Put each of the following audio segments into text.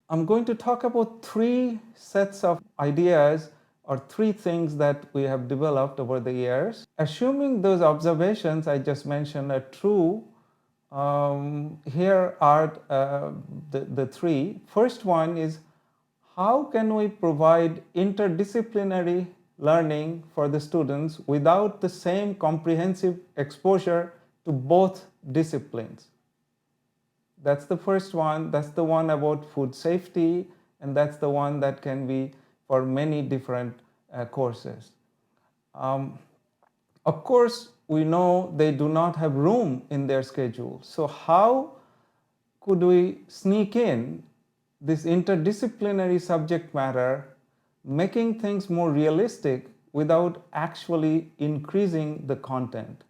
I'm going to talk about three sets of ideas or three things that we have developed over the years. Assuming those observations I just mentioned are true, here are the three. First one is, how can we provide interdisciplinary learning for the students without the same comprehensive exposure to both disciplines? That's the first one. That's the one about food safety, and that's the one that can be for many different courses. Of course, we know they do not have room in their schedule. So how could we sneak in this interdisciplinary subject matter, making things more realistic without actually increasing the content?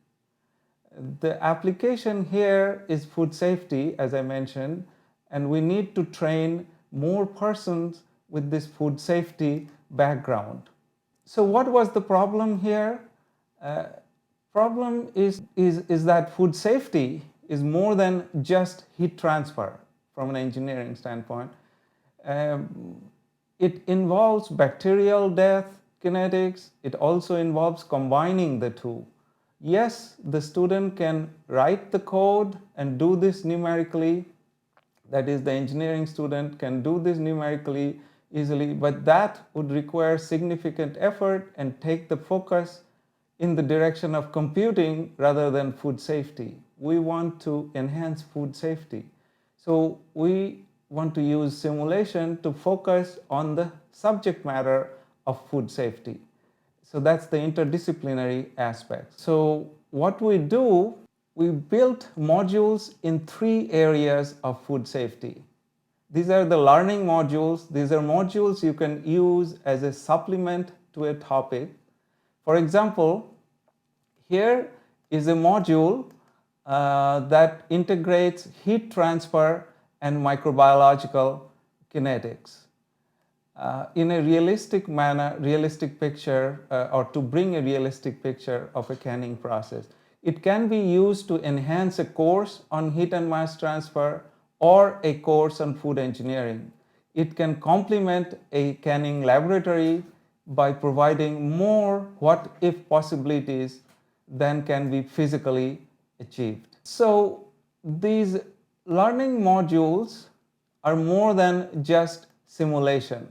The application here is food safety, as I mentioned, and we need to train more persons with this food safety background. So what was the problem here? Problem is that food safety is more than just heat transfer from an engineering standpoint. It involves bacterial death, kinetics. It also involves combining the two. Yes, the student can write the code and do this numerically. That is, the engineering student can do this numerically easily, but that would require significant effort and take the focus in the direction of computing rather than food safety. We want to enhance food safety. So we want to use simulation to focus on the subject matter of food safety. So that's the interdisciplinary aspect. So what we do, we built modules in three areas of food safety. These are the learning modules. These are modules you can use as a supplement to a topic. For example, here is a module that integrates heat transfer and microbiological kinetics. In a realistic manner, realistic picture, or to bring a realistic picture of a canning process. It can be used to enhance a course on heat and mass transfer or a course on food engineering. It can complement a canning laboratory by providing more what-if possibilities than can be physically achieved. So these learning modules are more than just simulation.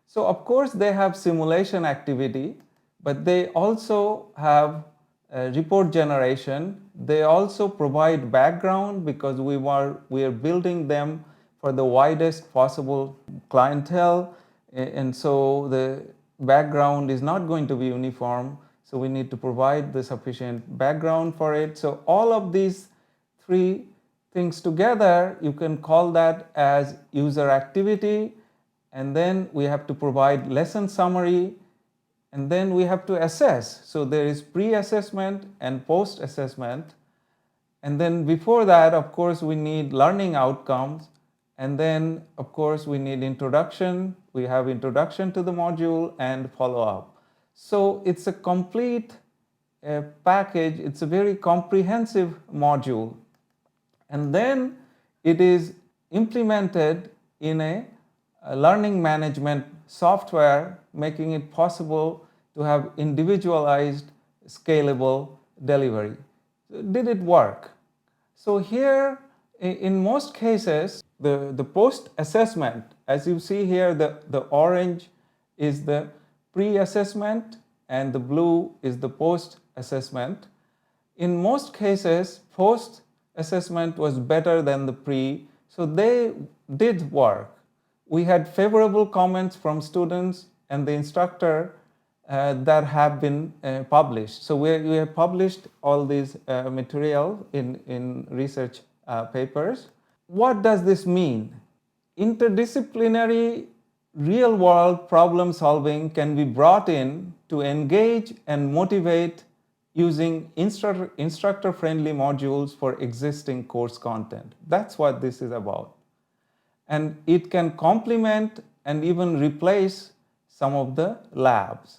So of course they have simulation activity, but they also have report generation. They also provide background because we are building them for the widest possible clientele, and so the background is not going to be uniform. So we need to provide the sufficient background for it. So all of these three things together, you can call that as user activity. And then we have to provide lesson summary, and then we have to assess. So there is pre-assessment and post-assessment. And then before that, of course, we need learning outcomes. And then, of course, we need introduction. We have introduction to the module and follow-up. So it's a complete package. It's a very comprehensive module. And then it is implemented in a learning management software, making it possible to have individualized, scalable delivery. Did it work? So here, in most cases, the post-assessment, as you see here, the orange is the pre-assessment and the blue is the post-assessment. In most cases, post-assessment was better than the pre, so they did work. We had favorable comments from students and the instructor that have been published. So we have published all these material in research papers. What does this mean? Interdisciplinary real-world problem solving can be brought in to engage and motivate using instructor-friendly modules for existing course content. That's what this is about. And it can complement and even replace some of the labs.